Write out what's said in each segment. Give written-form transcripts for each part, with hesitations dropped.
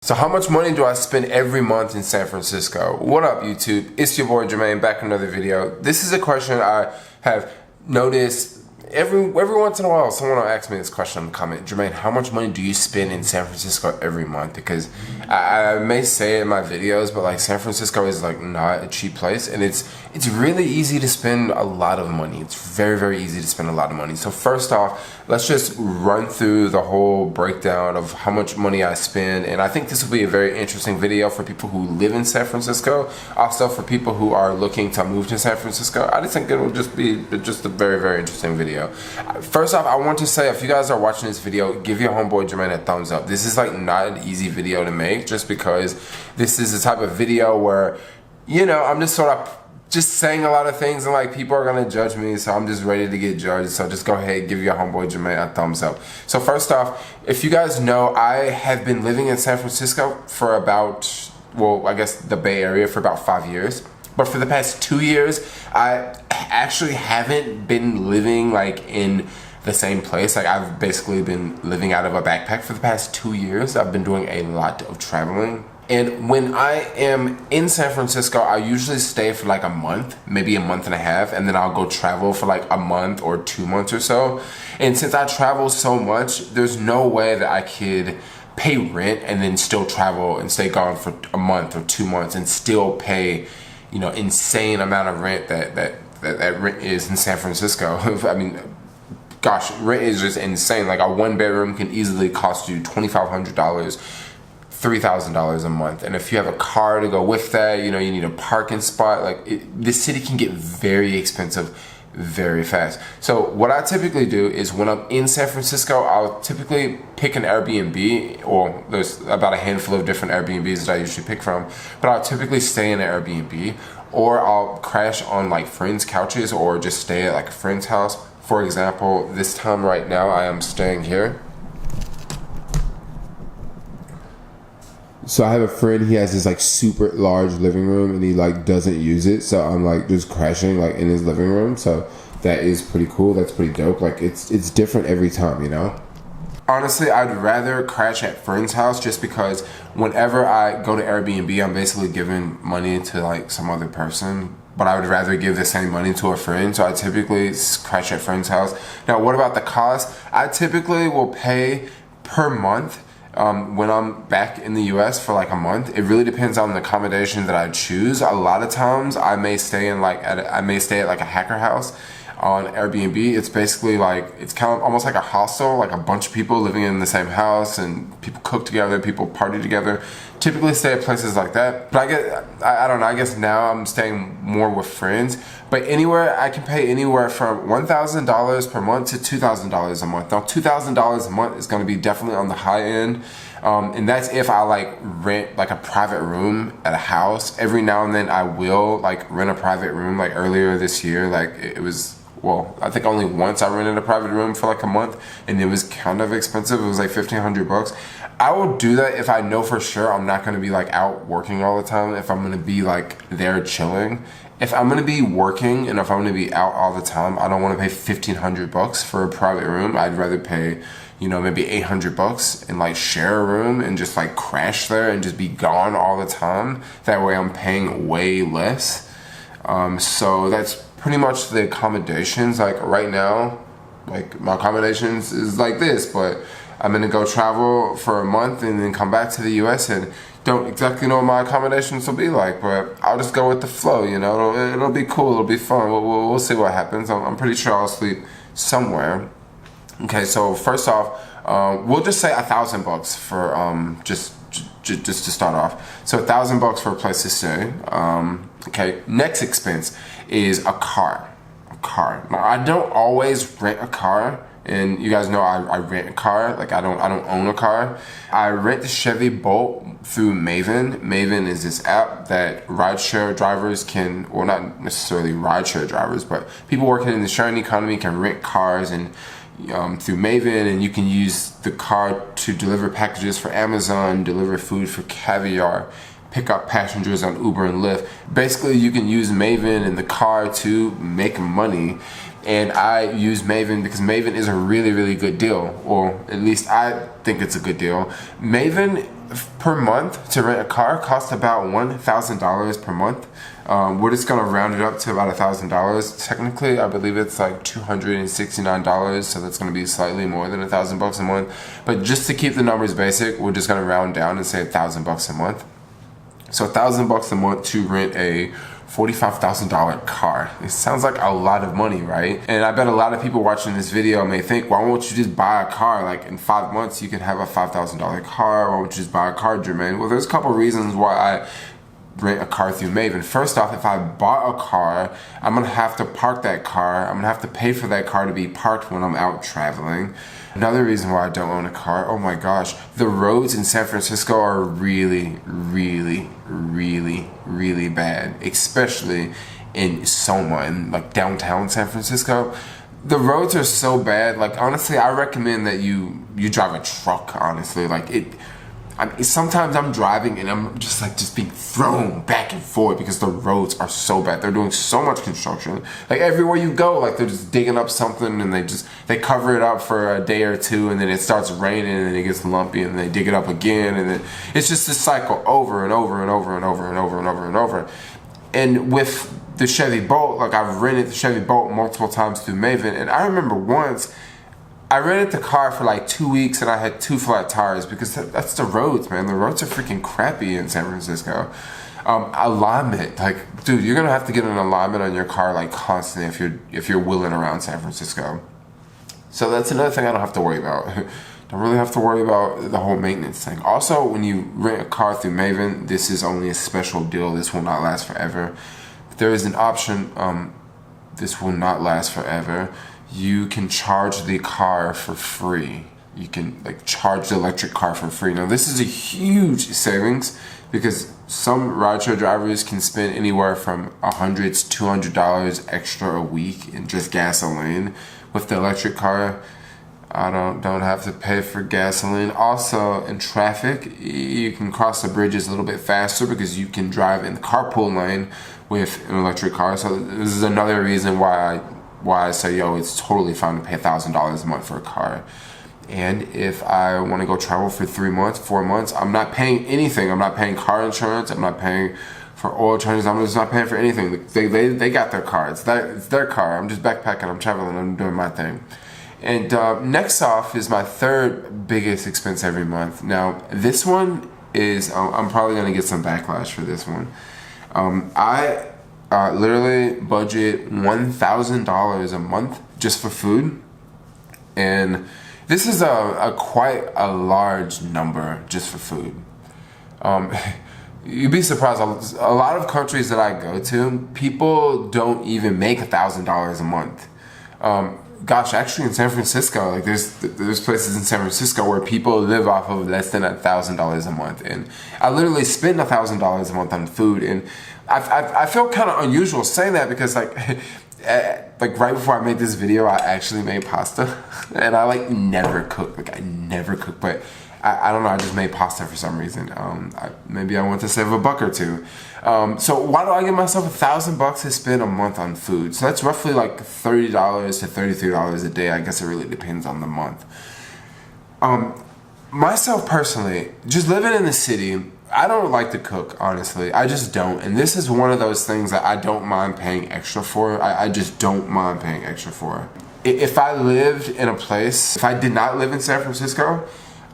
So how much money do I spend every month in San Francisco? What up, YouTube? It's your boy Jermaine, back in another video. This is a question I have noticed every once in a while. Someone will ask me this question in the comment. Jermaine, how much money do you spend in San Francisco every month? Because I may say it in my videos, but like San Francisco is like not a cheap place, and it's really easy to spend a lot of money. It's very easy to spend a lot of money. So first off, let's just run through the whole breakdown of how much money I spend, and I think this will be a very interesting video for people who live in San Francisco. Also for people who are looking to move to San Francisco, I just think it will just be just a very interesting video. First off, I want to say, if you guys are watching this video, give your homeboy Jermaine a thumbs up. This is like not an easy video to make, just because this is the type of video where, you know, I'm just sort of just saying a lot of things and like people are gonna judge me, so I'm just ready to get judged. So just go ahead, give your homeboy Jermaine a thumbs up. So first off, if you guys know, I have been living in San Francisco for about, well, I guess the Bay Area for about 5 years. But for the past 2 years, I actually haven't been living like in the same place. Like I've basically been living out of a backpack for the past 2 years. I've been doing a lot of traveling. And when I am in San Francisco, I usually stay for like a month, maybe a month and a half, and then I'll go travel for like a month or 2 months or so. And since I travel so much, there's no way that I could pay rent and then still travel and stay gone for a month or 2 months and still pay, you know, insane amount of rent that rent is in San Francisco. I mean, gosh, rent is just insane. Like a one bedroom can easily cost you $2,500, $3,000 a month. And if you have a car to go with that, you know, you need a parking spot. Like this city can get very expensive very fast. So what I typically do is when I'm in San Francisco, I'll typically pick an Airbnb, or there's about a handful of different Airbnbs that I usually pick from, but I'll typically stay in an Airbnb, or I'll crash on like friends' couches, or just stay at like a friend's house. For example, this time right now I am staying here. So I have a friend, he has this like super large living room and he like doesn't use it. So I'm like just crashing like in his living room. So that is pretty cool. That's pretty dope. Like it's different every time, you know? Honestly, I'd rather crash at friend's house, just because whenever I go to Airbnb, I'm basically giving money to like some other person, but I would rather give the same money to a friend. So I typically crash at friend's house. Now, what about the cost? I typically will pay per month. When I'm back in the US for like a month. It really depends on the accommodation that I choose. A lot of times I may stay at like a hacker house on Airbnb. It's basically like, it's kind of almost like a hostel, like a bunch of people living in the same house, and people cook together, people party together. Typically stay at places like that. But I don't know, I guess now I'm staying more with friends. But anywhere, I can pay anywhere from $1,000 per month to $2,000 a month. Now, $2,000 a month is going to be definitely on the high end. And that's if I like rent like a private room at a house. Every now and then I will like rent a private room. Like earlier this year, like it was, well, I think only once I rented a private room for like a month, and it was kind of expensive. It was like $1,500. I will do that if I know for sure I'm not going to be like out working all the time. If I'm going to be like there chilling. If I'm going to be working and if I'm going to be out all the time, I don't want to pay $1,500 for a private room. I'd rather pay, you know, maybe $800 and like share a room and just like crash there and just be gone all the time. That way I'm paying way less. So that's pretty much the accommodations. Like right now, like my accommodations is like this, but I'm gonna go travel for a month and then come back to the US, and don't exactly know what my accommodations will be like, but I'll just go with the flow, you know. It'll be cool, it'll be fun. We'll see what happens. I'm pretty sure I'll sleep somewhere. Okay, so first off, we'll just say $1,000 for just to start off. So $1,000 for a place to stay. Okay, next expense is a car. Now, I don't always rent a car. And you guys know I rent a car. Like I don't own a car. I rent the Chevy Bolt through Maven. Maven is this app that rideshare drivers can, well, not necessarily rideshare drivers, but people working in the sharing economy can rent cars, and through Maven, and you can use the car to deliver packages for Amazon, deliver food for Caviar, pick up passengers on Uber and Lyft. Basically, you can use Maven in the car to make money. And I use Maven because Maven is a really good deal, or at least I think it's a good deal. Maven per month to rent a car costs about $1,000 per month. We're just gonna round it up to about $1,000. Technically, I believe it's like $269, so that's gonna be slightly more than $1,000 a month. But just to keep the numbers basic, we're just gonna round down and say $1,000 a month. So $1,000 a month to rent a $45,000 car. It sounds like a lot of money, right? And I bet a lot of people watching this video may think, why won't you just buy a car? Like in 5 months, you can have a $5,000 car. Why won't you just buy a car, Jermaine? Well, there's a couple reasons why I rent a car through Maven. First off, if I bought a car, I'm gonna have to park that car. I'm gonna have to pay for that car to be parked when I'm out traveling. Another reason why I don't own a car, oh my gosh, the roads in San Francisco are really bad, especially in Soma, in like downtown San Francisco. The roads are so bad. Like honestly, I recommend that you drive a truck. Honestly, like sometimes I'm driving and I'm just being thrown back and forth because the roads are so bad. They're doing so much construction. Like everywhere you go, like they're just digging up something and they cover it up for a day or two, and then it starts raining and it gets lumpy and they dig it up again, and then it's just this cycle over and over and over and over and over and over and over. And with the Chevy Bolt, like I've rented the Chevy Bolt multiple times through Maven, and I remember once I rented the car for like 2 weeks and I had 2 flat tires because that's the roads, man. The roads are freaking crappy in San Francisco. Alignment, like, dude, you're gonna have to get an alignment on your car like constantly if you're wheeling around San Francisco. So that's another thing I don't have to worry about. Don't really have to worry about the whole maintenance thing. Also, when you rent a car through Maven, this is only a special deal. This will not last forever. There is an option. This will not last forever. You can charge the car for free. You can like charge the electric car for free. Now this is a huge savings because some rideshare drivers can spend anywhere from $100 to $200 extra a week in just gasoline. With the electric car, I don't have to pay for gasoline. Also, in traffic, you can cross the bridges a little bit faster because you can drive in the carpool lane with an electric car. So this is another reason why I say, yo, it's totally fine to pay $1,000 a month for a car. And if I want to go travel for 3 months, 4 months, I'm not paying anything. I'm not paying car insurance. I'm not paying for oil changes. I'm just not paying for anything. They got their car. It's their car. I'm just backpacking. I'm traveling. I'm doing my thing. And next off is my third biggest expense every month. Now, this one is, I'm probably going to get some backlash for this one. I literally budget $1,000 a month just for food. And this is a quite a large number just for food. You'd be surprised. A lot of countries that I go to, people don't even make $1,000 a month. Gosh, actually in San Francisco, like there's places in San Francisco where people live off of less than $1,000 a month, and I literally spend $1,000 a month on food, and I feel kind of unusual saying that because like right before I made this video, I actually made pasta, and I like never cook. Like I never cook, but I don't know. I just made pasta for some reason. Maybe I want to save $1 or $2. So why do I give myself $1,000 to spend a month on food? So that's roughly like $30 to $33 a day. I guess it really depends on the month. Myself personally, just living in the city, I don't like to cook, honestly. I just don't. And this is one of those things that I don't mind paying extra for. I just don't mind paying extra for. If I lived in a place, if I did not live in San Francisco,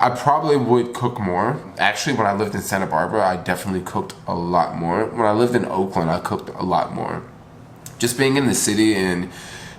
I probably would cook more. Actually, when I lived in Santa Barbara, I definitely cooked a lot more. When I lived in Oakland, I cooked a lot more. Just being in the city and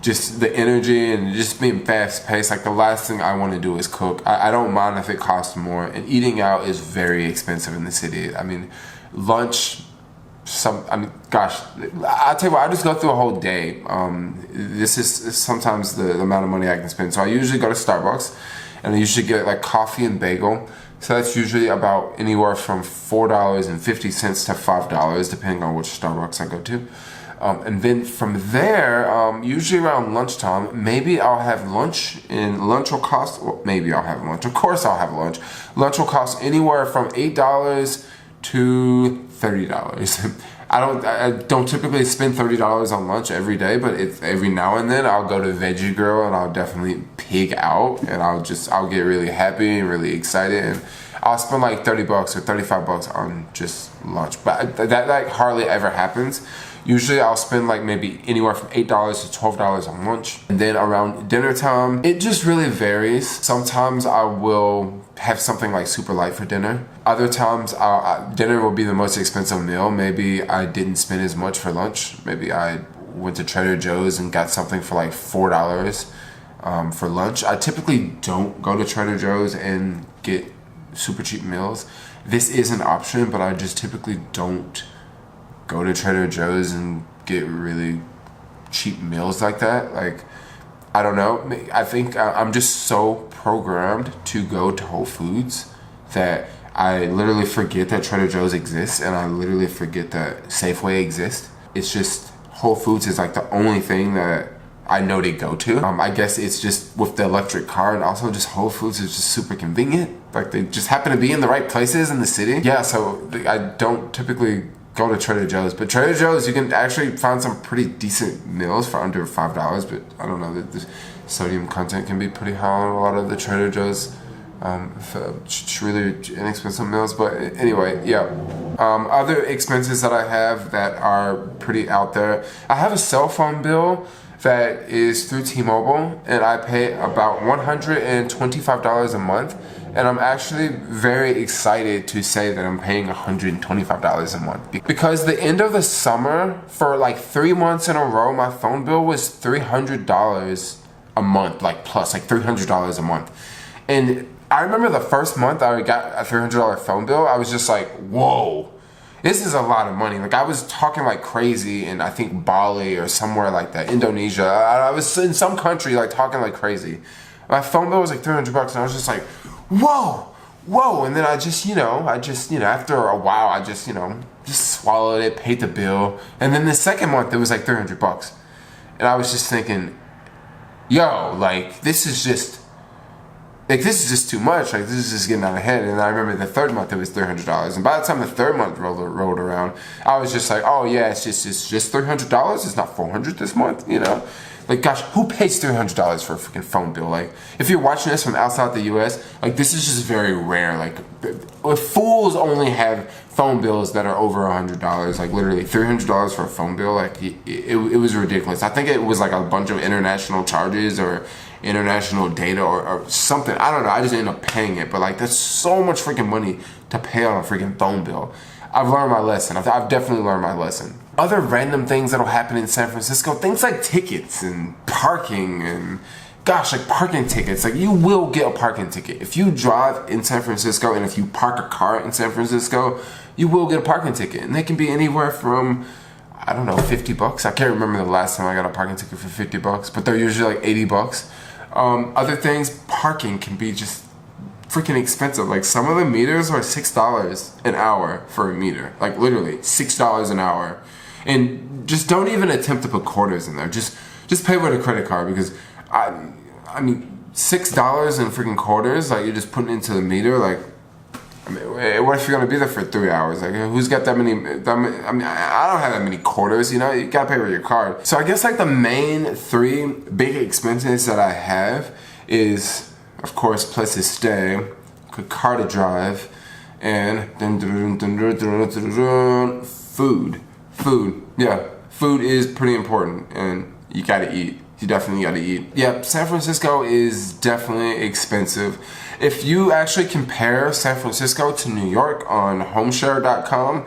just the energy and just being fast paced, like the last thing I want to do is cook. I don't mind if it costs more, and eating out is very expensive in the city. I mean, lunch, gosh, I'll tell you what, I just go through a whole day. This is sometimes the amount of money I can spend. So I usually go to Starbucks, and I usually get like coffee and bagel. So that's usually about anywhere from $4.50 to $5, depending on which Starbucks I go to. And then from there, usually around lunchtime, maybe I'll have lunch, and lunch will cost, well, maybe I'll have lunch. Of course I'll have lunch. Lunch will cost anywhere from $8 to $30. I don't typically spend $30 on lunch every day, but every now and then I'll go to Veggie Grill and I'll definitely pig out, and I'll get really happy and really excited, and I'll spend like $30 or $35 on just lunch. But that like hardly ever happens. Usually I'll spend like maybe anywhere from $8 to $12 on lunch. And then around dinner time, it just really varies. Sometimes I will have something like super light for dinner. Other times dinner will be the most expensive meal. Maybe I didn't spend as much for lunch. Maybe I went to Trader Joe's and got something for like $4 for lunch. I typically don't go to Trader Joe's and get super cheap meals. This is an option, but I just typically don't go to Trader Joe's and get really cheap meals like that. Like, I don't know. I think I'm just so programmed to go to Whole Foods that I literally forget that Trader Joe's exists, and I literally forget that Safeway exists. It's just Whole Foods is like the only thing that I know to go to. I guess it's just with the electric car, and also just Whole Foods is just super convenient. Like, they just happen to be in the right places in the city. Yeah, so I don't typically go to Trader Joe's, but Trader Joe's, you can actually find some pretty decent meals for under $5, but I don't know, the sodium content can be pretty high on a lot of the Trader Joe's really inexpensive meals. But anyway, yeah. Other expenses that I have that are pretty out there, I have a cell phone bill that is through T-Mobile, and I pay about $125 a month. And I'm actually very excited to say that I'm paying $125 a month. Because the end of the summer, for like 3 months in a row, my phone bill was $300 a month, like plus, like $300 a month. And I remember the first month I got a $300 phone bill, I was just like, whoa, this is a lot of money. Like, I was talking like crazy in, I think, Bali or somewhere like that, Indonesia. I was in some country like talking like crazy. My phone bill was like $300 and I was just like, whoa, and then I just, after a while, I just swallowed it, paid the bill, and then the second month, it was like $300, and I was just thinking, yo, like, this is just too much, like, this is just getting out of hand. And I remember the third month, it was $300, and by the time the third month rolled around, I was just like, oh yeah, it's just $300, it's not $400 this month, Like, gosh, who pays $300 for a freaking phone bill? Like, if you're watching this from outside the U.S., like, this is just very rare. Like, fools only have phone bills that are over $100. Like, literally $300 for a phone bill. Like, it was ridiculous. I think it was like a bunch of international charges or international data or something. I don't know. I just ended up paying it. But, like, that's so much freaking money to pay on a freaking phone bill. I've learned my lesson. I've definitely learned my lesson. Other random things that'll happen in San Francisco, things like tickets and parking and, gosh, like parking tickets. Like, you will get a parking ticket. If you drive in San Francisco and if you park a car in San Francisco, you will get a parking ticket. And they can be anywhere from, I don't know, $50. I can't remember the last time I got a parking ticket for $50, but they're usually like $80. Other things, parking can be just freaking expensive. Like, some of the meters are $6 an hour for a meter. Like, literally $6 an hour. And just don't even attempt to put quarters in there. Just pay with a credit card, because I mean $6 in freaking quarters, like, you're just putting into the meter. Like, I mean, what if you're gonna be there for 3 hours? Like, who's got that many? I mean, I don't have that many quarters. You gotta pay with your card. So I guess like the main 3 big expenses that I have is, of course, place to stay, car to drive, and then food. Yeah, food is pretty important, and you gotta eat. You definitely gotta eat. Yeah, San Francisco is definitely expensive. If you actually compare San Francisco to New York on homeshare.com,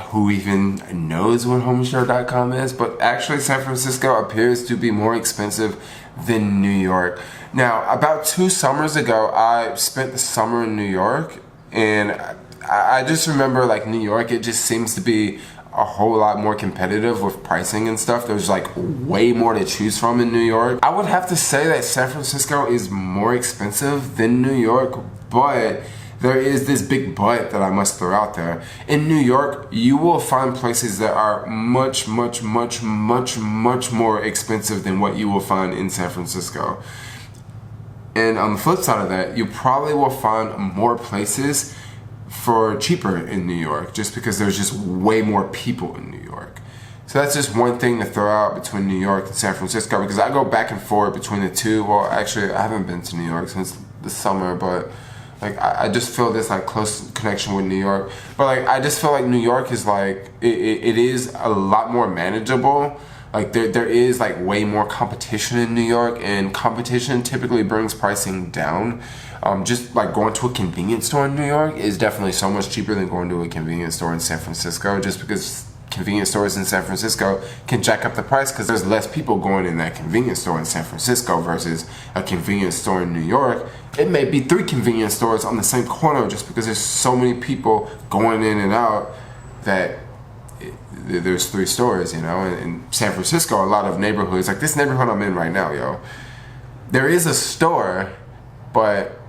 who even knows what homeshare.com is? But actually, San Francisco appears to be more expensive than New York. Now, about 2 summers ago, I spent the summer in New York, and I just remember, like, New York, it just seems to be a whole lot more competitive with pricing and stuff. There's like way more to choose from in New York. I would have to say that San Francisco is more expensive than New York, but there is this big but that I must throw out there. In New York, you will find places that are much more expensive than what you will find in San Francisco. And on the flip side of that, you probably will find more places for cheaper in New York, just because there's just way more people in New York. So that's just one thing to throw out between New York and San Francisco, because I go back and forth between the two. Well, actually, I haven't been to New York since the summer, but Like I just feel this like close connection with New York. But like I just feel like New York is like it is a lot more manageable. Like there is like way more competition in New York, and competition typically brings pricing down. Just like going to a convenience store in New York is definitely so much cheaper than going to a convenience store in San Francisco, just because convenience stores in San Francisco can jack up the price because there's less people going in that convenience store in San Francisco versus a convenience store in New York. It may be 3 convenience stores on the same corner just because there's so many people going in and out that there's 3 stores, you know. In San Francisco, a lot of neighborhoods, like this neighborhood I'm in right now, yo, there is a store, but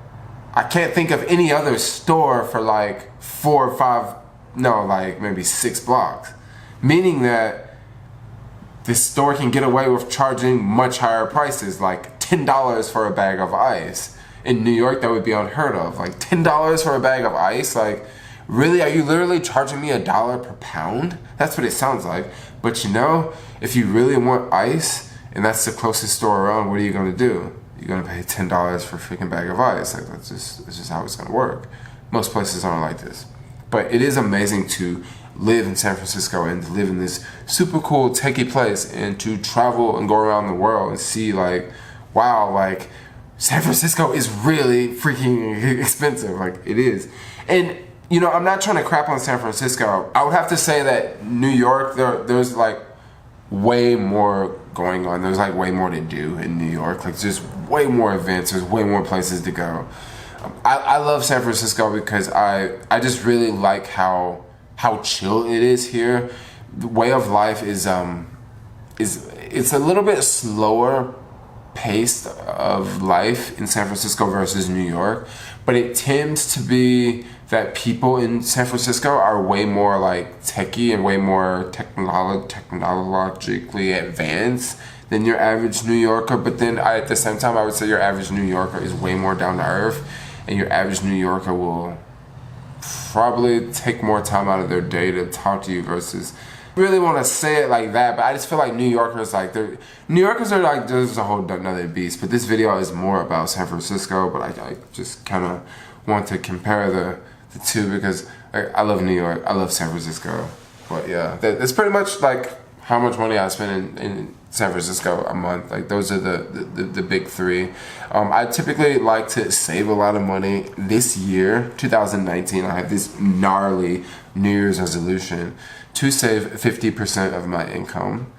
I can't think of any other store for like 4 or 5, no, like maybe 6 blocks. Meaning that this store can get away with charging much higher prices, like $10 for a bag of ice. In New York, that would be unheard of. Like $10 for a bag of ice? Like, really? Are you literally charging me $1 per pound? That's what it sounds like. But you know, if you really want ice, and that's the closest store around, what are you gonna do? You're gonna pay $10 for a freaking bag of ice. Like that's just how it's gonna work. Most places aren't like this. But it is amazing to live in San Francisco and to live in this super cool techie place and to travel and go around the world and see like, wow, like San Francisco is really freaking expensive. Like it is. And you know, I'm not trying to crap on San Francisco. I would have to say that New York, there's like way more going on. There's like way more to do in New York. Like just way more events. There's way more places to go. I love San Francisco because I just really like how chill it is here. The way of life is it's a little bit slower paced of life in San Francisco versus New York, but it tends to be that people in San Francisco are way more like techie and way more technologically advanced than your average New Yorker. But then at the same time, I would say your average New Yorker is way more down to earth, and your average New Yorker will probably take more time out of their day to talk to you versus, I really want to say it like that, but I just feel like New Yorkers are like, there's a whole another beast. But this video is more about San Francisco, but I just kind of want to compare the two because I love New York, I love San Francisco. But yeah, that's pretty much like how much money I spend in San Francisco a month. Like those are the big 3. I typically like to save a lot of money. This year, 2019, I have this gnarly New Year's resolution to save 50% of my income.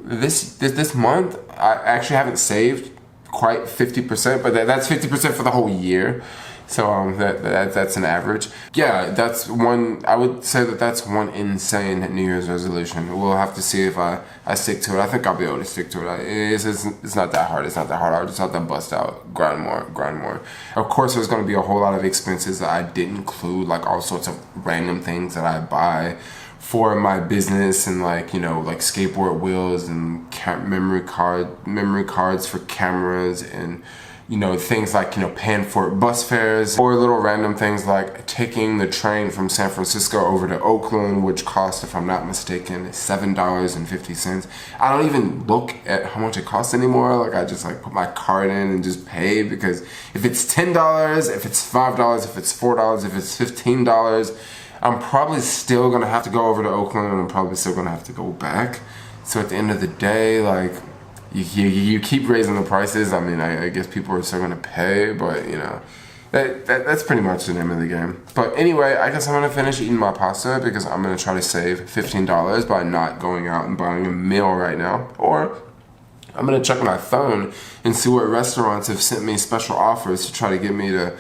This month, I actually haven't saved quite 50%, but that's 50% for the whole year. So that's an average. Yeah, that's one. I would say that's one insane New Year's resolution. We'll have to see if I stick to it. I think I'll be able to stick to it. It's not that hard. It's not that hard. I'll just have to bust out, grind more. Of course, there's going to be a whole lot of expenses that I didn't include, like all sorts of random things that I buy for my business, and like, you know, like skateboard wheels and memory cards for cameras, and you know, things like, you know, paying for bus fares, or little random things like taking the train from San Francisco over to Oakland, which costs, if I'm not mistaken, $7.50. I don't even look at how much it costs anymore. Like I just like put my card in and just pay, because if it's $10, if it's $5, if it's $4, if it's $15, I'm probably still gonna have to go over to Oakland, and I'm probably still gonna have to go back. So at the end of the day, like, you keep raising the prices. I mean, I guess people are still gonna pay, but you know, that's pretty much the name of the game. But anyway, I guess I'm gonna finish eating my pasta because I'm gonna try to save $15 by not going out and buying a meal right now. Or I'm gonna check my phone and see what restaurants have sent me special offers to try to get me to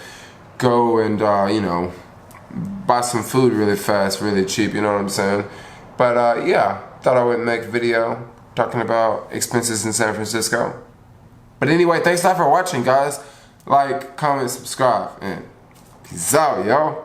go and you know, buy some food really fast, really cheap. You know what I'm saying? But yeah, thought I would make a video talking about expenses in San Francisco. But anyway, thanks a lot for watching, guys. Like, comment, subscribe, and peace out, yo.